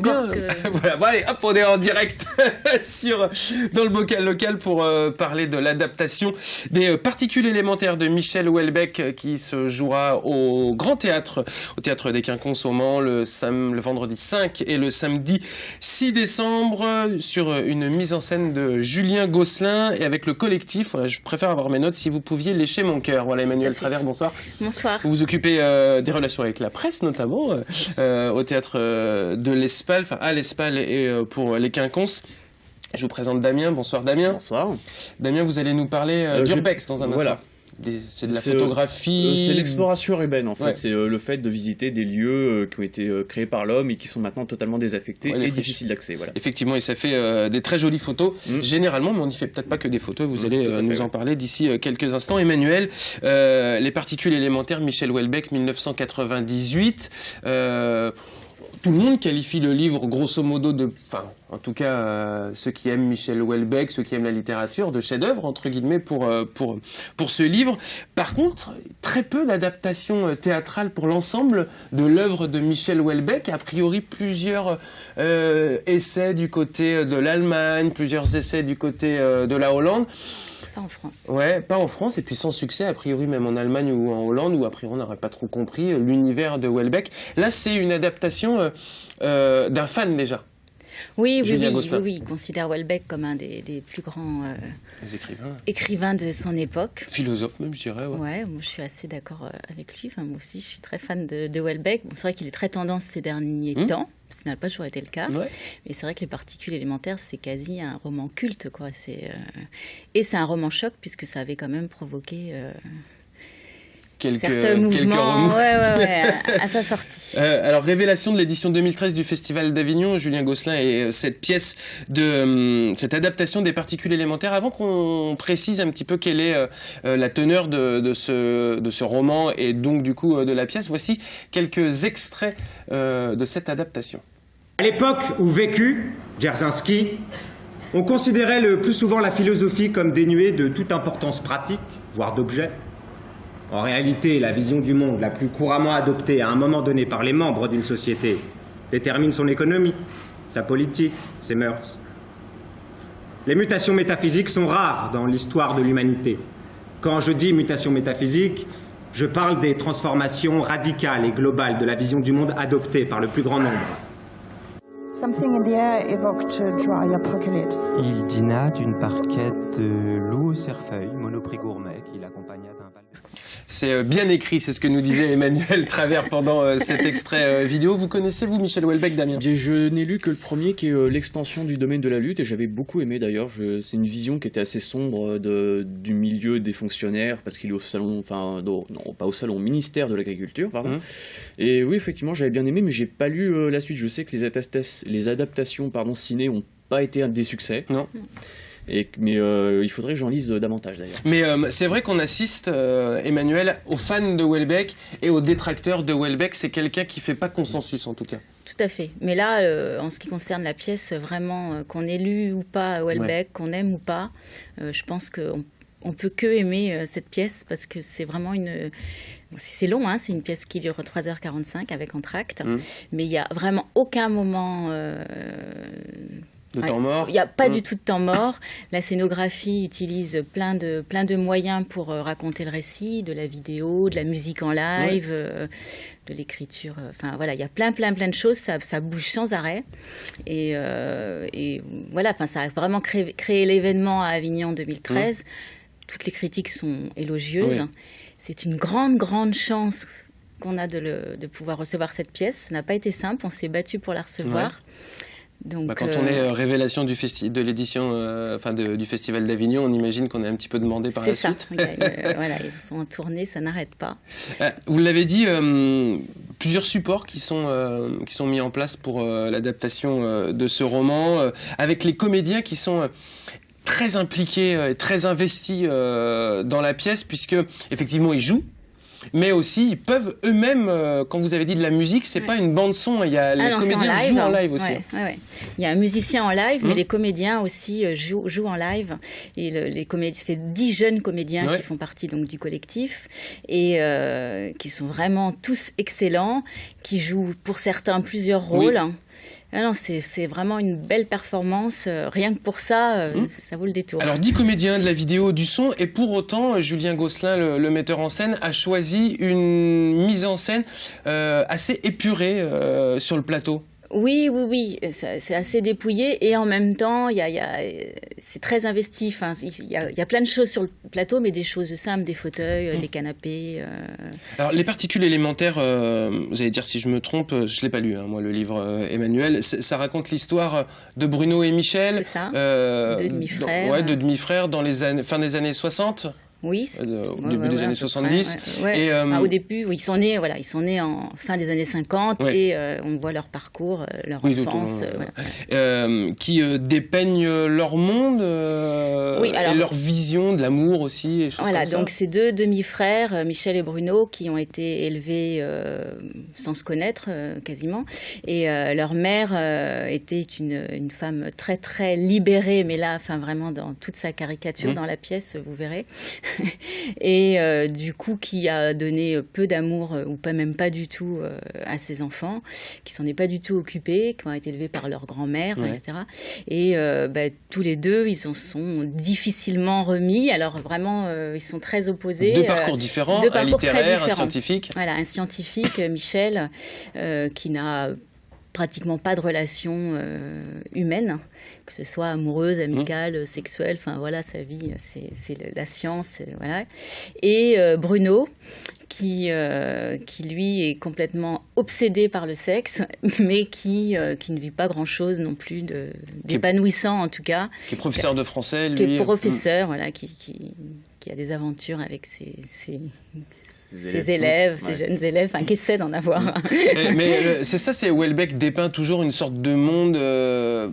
j'aime bien. Voilà, bon, allez, hop, on est en direct dans le bocal local pour parler de l'adaptation des particules élémentaires de Michel Houellebecq qui se jouera au Grand Théâtre, au Théâtre des Quinconces au Mans le vendredi 5 et le samedi 6 décembre sur une mise en scène de Julien Gosselin et avec le collectif. Voilà, je préfère avoir mes notes. Si vous pouviez lécher mon cœur. Voilà, Emmanuelle Travers, bonsoir. Bonsoir. Vous vous occupez des relations avec la presse notamment au Théâtre de l'Espal, enfin à l'Espal et pour les Quinconces. Je vous présente Damien. Bonsoir Damien. Bonsoir. Damien, vous allez nous parler d'Urbex dans un instant. C'est de la photographie. C'est l'exploration urbaine en fait. Ouais. C'est le fait de visiter des lieux qui ont été créés par l'homme et qui sont maintenant totalement désaffectés et difficiles d'accès. Voilà. Effectivement, et ça fait des très jolies photos, généralement, mais on n'y fait peut-être pas que des photos. Vous allez nous en parler d'ici quelques instants. Emmanuel, les particules élémentaires, Michel Houellebecq, 1998. Tout le monde qualifie le livre, grosso modo, enfin, en tout cas, ceux qui aiment Michel Houellebecq, ceux qui aiment la littérature, de chef-d'œuvre, entre guillemets, pour ce livre. Par contre, très peu d'adaptations théâtrales pour l'ensemble de l'œuvre de Michel Houellebecq. A priori, plusieurs essais du côté de l'Allemagne, plusieurs essais du côté de la Hollande. Pas en France. Ouais, pas en France, et puis sans succès, a priori, même en Allemagne ou en Hollande, où a priori on n'aurait pas trop compris l'univers de Houellebecq. Là, c'est une adaptation d'un fan déjà. Oui, il considère Houellebecq comme un des plus grands écrivains de son époque. Philosophe même, je dirais. Ouais, moi je suis assez d'accord avec lui. Enfin, moi aussi, je suis très fan de Houellebecq. Bon, c'est vrai qu'il est très tendance ces derniers temps. Ce n'a pas toujours été le cas. Ouais. Mais c'est vrai que les particules élémentaires, c'est quasi un roman culte, quoi. Et c'est un roman choc, puisque ça avait quand même provoqué... certains mouvements à sa sortie. Alors, révélation de l'édition 2013 du Festival d'Avignon, Julien Gosselin et cette pièce cette adaptation des particules élémentaires. Avant qu'on précise un petit peu quelle est la teneur de ce roman et donc du coup de la pièce, voici quelques extraits de cette adaptation. À l'époque où vécut Dzerzhinsky, on considérait le plus souvent la philosophie comme dénuée de toute importance pratique, voire d'objet. En réalité, la vision du monde la plus couramment adoptée à un moment donné par les membres d'une société détermine son économie, sa politique, ses mœurs. Les mutations métaphysiques sont rares dans l'histoire de l'humanité. Quand je dis mutations métaphysiques, je parle des transformations radicales et globales de la vision du monde adoptée par le plus grand nombre. Something in the air evoked a dry apocalypse. Il dîna d'une barquette de loup au cerfeuil, monoprix gourmet, qui l'accompagna d'un bal. C'est bien écrit, c'est ce que nous disait Emmanuelle Travers pendant cet extrait vidéo. Vous connaissez, vous, Michel Houellebecq, Damien ? Je n'ai lu que le premier, qui est l'extension du domaine de la lutte, et j'avais beaucoup aimé d'ailleurs. C'est une vision qui était assez sombre du milieu des fonctionnaires, parce qu'il est au salon, enfin, non, pas au salon, au ministère de l'Agriculture, pardon. Et oui, effectivement, j'avais bien aimé, mais j'ai pas lu la suite. Je sais que les adaptations ciné n'ont pas été des succès. Non. Mais il faudrait que j'en lise davantage d'ailleurs. Mais c'est vrai qu'on assiste, Emmanuel, aux fans de Houellebecq et aux détracteurs de Houellebecq. C'est quelqu'un qui ne fait pas consensus en tout cas. Tout à fait. Mais là, en ce qui concerne la pièce, vraiment, qu'on ait lu ou pas Houellebecq, qu'on aime ou pas, je pense qu'on peut que aimer cette pièce parce que c'est vraiment une... C'est long, hein, c'est une pièce qui dure 3h45 avec entracte, mais il n'y a vraiment aucun moment... de temps mort. Il n'y a pas du tout de temps mort. La scénographie utilise plein de moyens pour raconter le récit, de la vidéo, de la musique en live, de l'écriture. Enfin voilà, il y a plein de choses. Ça bouge sans arrêt. Et voilà, enfin ça a vraiment créé l'événement à Avignon 2013. Toutes les critiques sont élogieuses. C'est une grande chance qu'on a de pouvoir recevoir cette pièce. Ça n'a pas été simple. On s'est battu pour la recevoir. Donc, quand on est révélation de l'édition du Festival d'Avignon, on imagine qu'on est un petit peu demandé par la suite. C'est ça. Voilà, ils sont en tournée, ça n'arrête pas. Vous l'avez dit, plusieurs supports qui sont mis en place pour l'adaptation de ce roman, avec les comédiens qui sont très impliqués, très investis dans la pièce, puisque effectivement ils jouent. Mais aussi, ils peuvent eux-mêmes, quand vous avez dit de la musique, c'est pas une bande-son, il y a les comédiens jouent en live aussi. Il y a un musicien en live, mais les comédiens aussi jouent en live. Et c'est 10 jeunes comédiens qui font partie donc, du collectif et qui sont vraiment tous excellents, qui jouent pour certains plusieurs rôles. Ah non, c'est vraiment une belle performance. Rien que pour ça, ça vaut le détour. Alors, 10 comédiens, de la vidéo, du son, et pour autant, Julien Gosselin, le metteur en scène, a choisi une mise en scène assez épurée sur le plateau. Oui, c'est assez dépouillé et en même temps, c'est très investi. Enfin, il y a plein de choses sur le plateau, mais des choses simples, des fauteuils, des canapés. Alors, les particules élémentaires, vous allez dire si je me trompe, je ne l'ai pas lu, hein, moi, le livre Emmanuel. Ça raconte l'histoire de Bruno et Michel. C'est ça, deux demi-frères. Deux demi-frères dans les fin des années 60. Oui, au début des années 70. Et, au début, ils sont nés en fin des années 50 et on voit leur parcours, leur enfance. Qui dépeignent leur monde et leur vision de l'amour aussi. Et choses comme ça. Donc ces deux demi-frères, Michel et Bruno, qui ont été élevés sans se connaître quasiment. Et leur mère était une femme très très libérée, mais là, vraiment dans toute sa caricature dans la pièce, vous verrez. Et du coup qui a donné peu d'amour ou même pas du tout à ses enfants, qui s'en est pas du tout occupé, qui ont été élevés par leur grand-mère, etc. Et tous les deux, ils en sont difficilement remis. Alors vraiment, ils sont très opposés. Deux parcours différents, un littéraire, un scientifique. Voilà, un scientifique, Michel, qui n'a pratiquement pas de relation humaine, que ce soit amoureuse, amicale, sexuelle, sa vie, c'est la science, voilà. Et Bruno, qui lui est complètement obsédé par le sexe, mais qui ne vit pas grand-chose non plus d'épanouissant en tout cas. Qui est professeur de français, lui. Qui est professeur, qui a des aventures avec ses élèves, ses jeunes élèves, qui essaient d'en avoir. Mais c'est Houellebecq dépeint toujours une sorte de monde...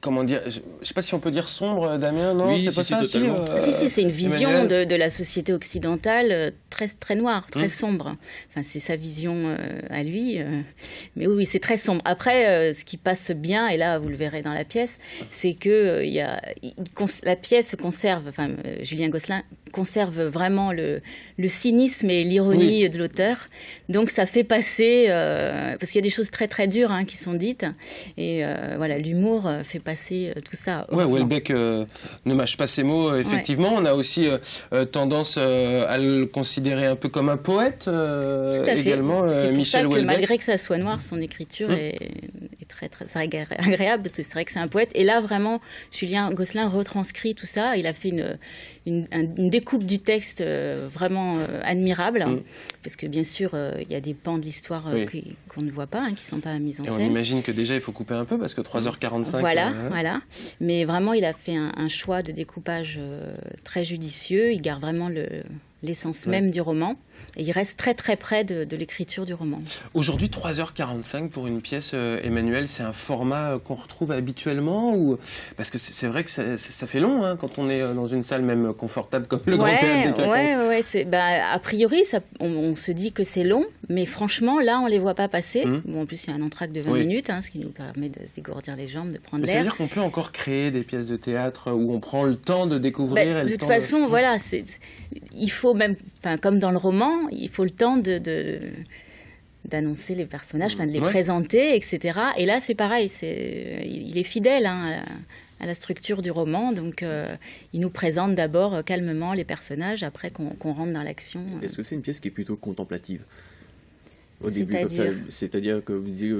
comment dire, je ne sais pas si on peut dire sombre, Damien, non, oui, c'est pas ça. Si, c'est une vision de la société occidentale très, très noire, très sombre. C'est sa vision à lui. Mais oui, c'est très sombre. Après, ce qui passe bien, et là, vous le verrez dans la pièce, c'est que la pièce conserve, Julien Gosselin conserve vraiment le cynisme et l'ironie de l'auteur. Donc, ça fait passer, parce qu'il y a des choses très, très dures qui sont dites. Et l'humour fait passer tout ça. Houellebecq ne mâche pas ses mots, effectivement. On a aussi tendance à le considérer un peu comme un poète, tout à également, fait. C'est pour Michel ça que Houellebecq. malgré que ça soit noir, son écriture est très, très agréable, parce que c'est vrai que c'est un poète. Et là, vraiment, Julien Gosselin retranscrit tout ça. Il a fait une découpe du texte vraiment admirable, parce que bien sûr, il y a des pans de l'histoire qu'on ne voit pas, qui ne sont pas mis en scène. Et on imagine que déjà, il faut couper un peu, parce que 3h45... Voilà. Mais vraiment, il a fait un choix de découpage très judicieux. Il garde vraiment l'essence même du roman. Et il reste très très près de l'écriture du roman. Aujourd'hui, 3h45 pour une pièce, Emmanuel, c'est un format qu'on retrouve habituellement ou... Parce que c'est vrai que ça fait long quand on est dans une salle même confortable comme le Grand Théâtre des Quinconces. A priori, on se dit que c'est long, mais franchement, là, on ne les voit pas passer. Bon, en plus, il y a un entracte de 20 minutes, ce qui nous permet de se dégourdir les jambes, de prendre l'air. Ça veut dire qu'on peut encore créer des pièces de théâtre où on prend le temps de découvrir. De toute façon, il faut même, comme dans le roman, il faut le temps d'annoncer les personnages, de les présenter, etc. Et là, c'est pareil, il est fidèle à la structure du roman, donc il nous présente d'abord calmement les personnages, après qu'on rentre dans l'action. Est-ce que c'est une pièce qui est plutôt contemplative au début, comme ça, c'est-à-dire que vous disiez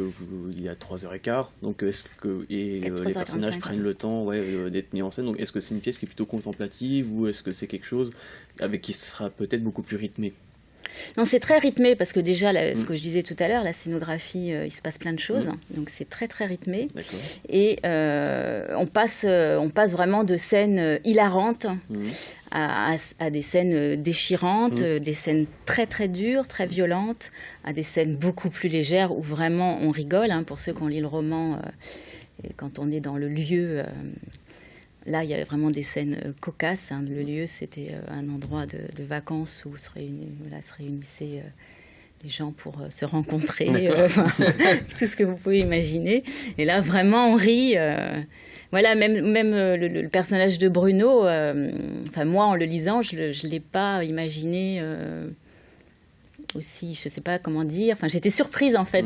il y a 3h15, donc est-ce que les personnages prennent le temps d'être mis en scène, donc est-ce que c'est une pièce qui est plutôt contemplative ou est-ce que c'est quelque chose qui sera peut-être beaucoup plus rythmé? Non, c'est très rythmé parce que déjà, ce que je disais tout à l'heure, la scénographie, il se passe plein de choses, donc c'est très très rythmé. D'accord. Et on passe vraiment de scènes hilarantes à des scènes déchirantes, des scènes très très dures, très violentes, à des scènes beaucoup plus légères où vraiment on rigole. Pour ceux qui ont lu le roman, et quand on est dans le lieu... Là, il y a vraiment des scènes cocasses. Le lieu, c'était un endroit de vacances où se réunissaient les gens pour se rencontrer, tout ce que vous pouvez imaginer. Et là, vraiment, on rit. Même le personnage de Bruno, moi, en le lisant, je ne l'ai pas imaginé aussi, je sais pas comment dire. Enfin, j'étais surprise en fait,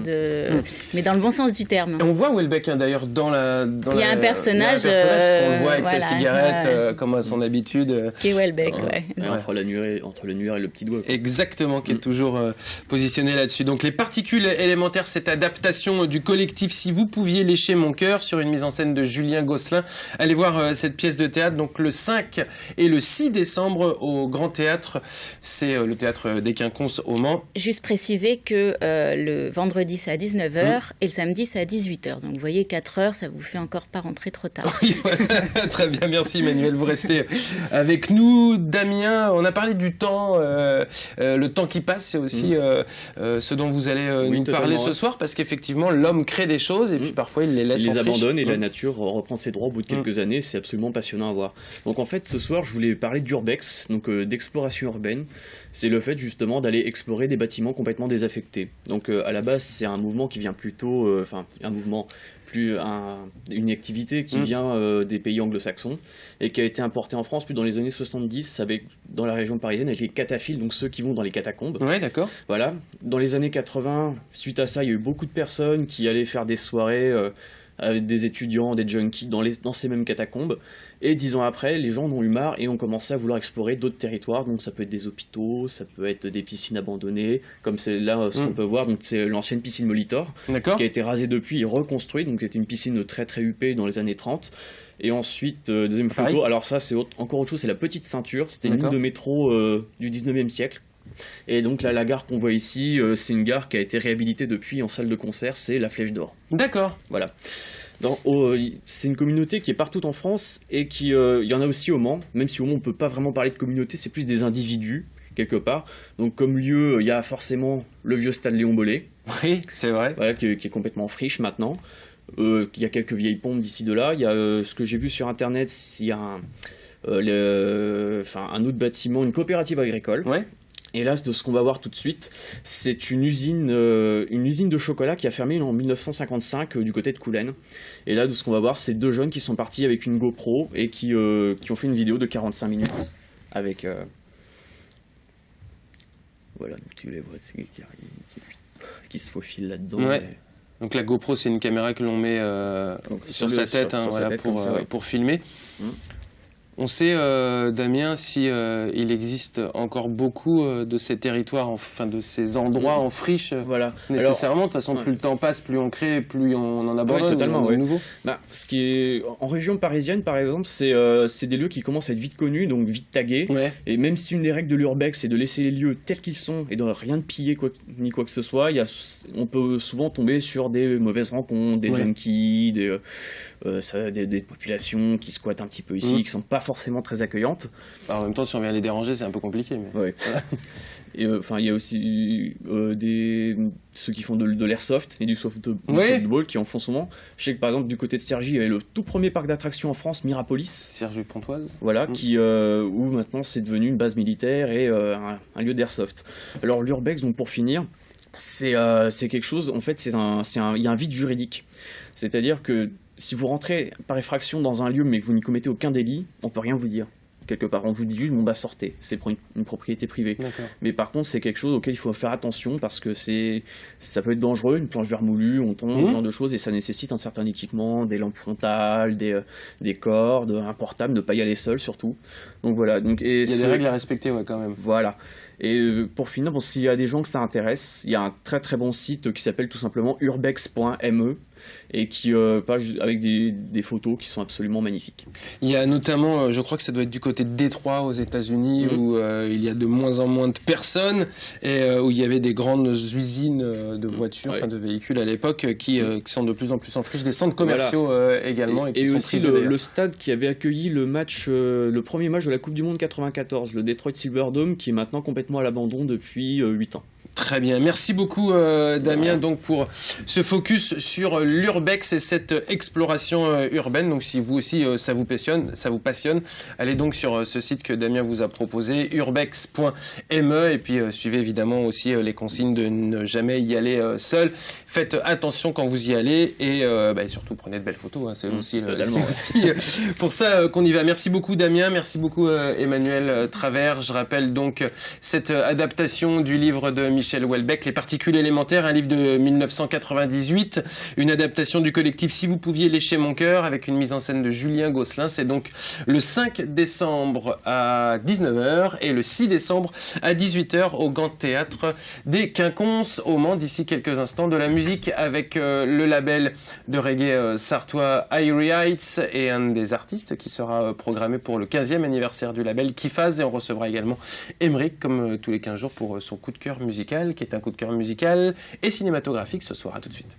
mais dans le bon sens du terme. Et on voit Houellebecq d'ailleurs dans la. Il y a un personnage. On le voit avec sa cigarette, comme à son habitude. Qui est Houellebecq, ouais. Entre l'annuaire et le petit doigt. Quoi. Exactement, qui est toujours positionné là-dessus. Donc les particules élémentaires, cette adaptation du collectif Si vous pouviez lécher mon cœur, sur une mise en scène de Julien Gosselin. Allez voir cette pièce de théâtre, donc le 5 et le 6 décembre au Grand Théâtre. C'est le théâtre des Quinconces au Mans. Juste préciser que le vendredi c'est à 19h et le samedi c'est à 18h. Donc vous voyez, 4 heures, ça vous fait encore pas rentrer trop tard. Oui, voilà. Très bien, merci Emmanuel, vous restez avec nous. Damien, on a parlé du temps, le temps qui passe, c'est aussi ce dont vous allez nous parler ce soir, parce qu'effectivement l'homme crée des choses et puis parfois il les laisse en friche. Il les abandonne et la nature reprend ses droits au bout de quelques années, c'est absolument passionnant à voir. Donc en fait ce soir je voulais parler d'urbex, donc d'exploration urbaine. C'est le fait justement d'aller explorer des bâtiments complètement désaffectés. Donc à la base c'est un mouvement qui vient plutôt, une activité qui vient des pays anglo-saxons et qui a été importée en France plus dans les années 70 dans la région parisienne avec les cataphiles, donc ceux qui vont dans les catacombes. Ouais, d'accord. Voilà. Dans les années 80, suite à ça, il y a eu beaucoup de personnes qui allaient faire des soirées avec des étudiants, des junkies dans ces mêmes catacombes. Et 10 ans après, les gens en ont eu marre et ont commencé à vouloir explorer d'autres territoires. Donc ça peut être des hôpitaux, ça peut être des piscines abandonnées, comme c'est là ce qu'on peut voir. Donc c'est l'ancienne piscine Molitor, qui a été rasée depuis et reconstruite. Donc c'était une piscine très très huppée dans les années 30. Et ensuite, deuxième photo, alors ça c'est encore autre chose, c'est la petite ceinture. C'était une ligne de métro du 19e siècle. Et donc là, la gare qu'on voit ici, c'est une gare qui a été réhabilitée depuis en salle de concert, c'est la Flèche d'Or. D'accord. Voilà. C'est une communauté qui est partout en France et il y en a aussi au Mans, même si au Mans on ne peut pas vraiment parler de communauté, c'est plus des individus quelque part. Donc comme lieu, il y a forcément le vieux stade Léon Bollée. Oui, c'est vrai. Voilà, qui est complètement en friche maintenant. Il y a quelques vieilles pompes d'ici de là. Il y a ce que j'ai vu sur internet, il y a un autre bâtiment, une coopérative agricole. Ouais. Et là, de ce qu'on va voir tout de suite, c'est une usine de chocolat qui a fermé en 1955 du côté de Coulennes. Et là, de ce qu'on va voir, c'est 2 jeunes qui sont partis avec une GoPro et qui ont fait une vidéo de 45 minutes avec... Voilà, donc tu les vois qui se faufilent là-dedans. Ouais. Donc la GoPro, c'est une caméra que l'on met sur sa tête, pour filmer. On sait, Damien, si il existe encore beaucoup de ces territoires, de ces endroits en friche. Voilà. Nécessairement, de toute façon, plus le temps passe, plus on crée, plus on en abandonne. Oui, totalement, de nouveau. Ce qui est en région parisienne, par exemple, c'est des lieux qui commencent à être vite connus, donc vite tagués. Ouais. Et même si une des règles de l'urbex, c'est de laisser les lieux tels qu'ils sont et de rien de piller ni quoi que ce soit, on peut souvent tomber sur des mauvaises rencontres, des junkies, des populations qui squattent un petit peu ici, qui sont pas forcément très accueillantes. Alors, en même temps, si on vient les déranger, c'est un peu compliqué. Mais... Ouais. Et il y a aussi ceux qui font de l'airsoft et du softball qui en font souvent. Je sais que par exemple du côté de Cergy, il y avait le tout premier parc d'attractions en France, Mirapolis. Cergy-Pontoise. Voilà, où maintenant c'est devenu une base militaire et un lieu d'airsoft. Alors l'urbex, donc pour finir, c'est quelque chose, en fait, il y a un vide juridique. C'est-à-dire que si vous rentrez par effraction dans un lieu mais que vous n'y commettez aucun délit, on peut rien vous dire. Quelque part, on vous dit juste sortez, c'est pour une propriété privée. Mais par contre, c'est quelque chose auquel il faut faire attention parce que ça peut être dangereux, une planche vermoulue, on tombe, ce genre de choses, et ça nécessite un certain équipement, des lampes frontales, des cordes, un portable, ne pas y aller seul surtout. Donc voilà. Il y a des règles à respecter, quand même. Voilà. Et pour finir, s'il y a des gens que ça intéresse, il y a un très très bon site qui s'appelle tout simplement urbex.me et qui avec des photos qui sont absolument magnifiques. Il y a notamment, je crois que ça doit être du côté de Détroit aux États-Unis, où il y a de moins en moins de personnes et où il y avait des grandes usines de voitures, de véhicules à l'époque qui sont de plus en plus en friche, des centres commerciaux également. Et sont aussi le stade qui avait accueilli le premier match de la Coupe du Monde 94, le Detroit Silverdome, qui est maintenant complètement à l'abandon depuis 8 ans. Très bien, merci beaucoup Damien donc pour ce focus sur l'urbex et cette exploration urbaine. Donc si vous aussi ça vous passionne, allez donc sur ce site que Damien vous a proposé, urbex.me, et puis suivez évidemment aussi les consignes de ne jamais y aller seul. Faites attention quand vous y allez et surtout prenez de belles photos, c'est aussi pour ça qu'on y va. Merci beaucoup Damien, merci beaucoup Emmanuel Travers. Je rappelle donc cette adaptation du livre de Michel Houellebecq, Les particules élémentaires, un livre de 1998, une adaptation du collectif Si vous pouviez lécher mon cœur, avec une mise en scène de Julien Gosselin. C'est donc le 5 décembre à 19h et le 6 décembre à 18h au Grand Théâtre des Quinconces au Mans. D'ici quelques instants, de la musique avec le label de reggae sartois Irie Heights et un des artistes qui sera programmé pour le 15e anniversaire du label Kifaz, et on recevra également Emeric comme tous les 15 jours pour son coup de cœur musical, qui est un coup de cœur musical et cinématographique ce soir. À tout de suite.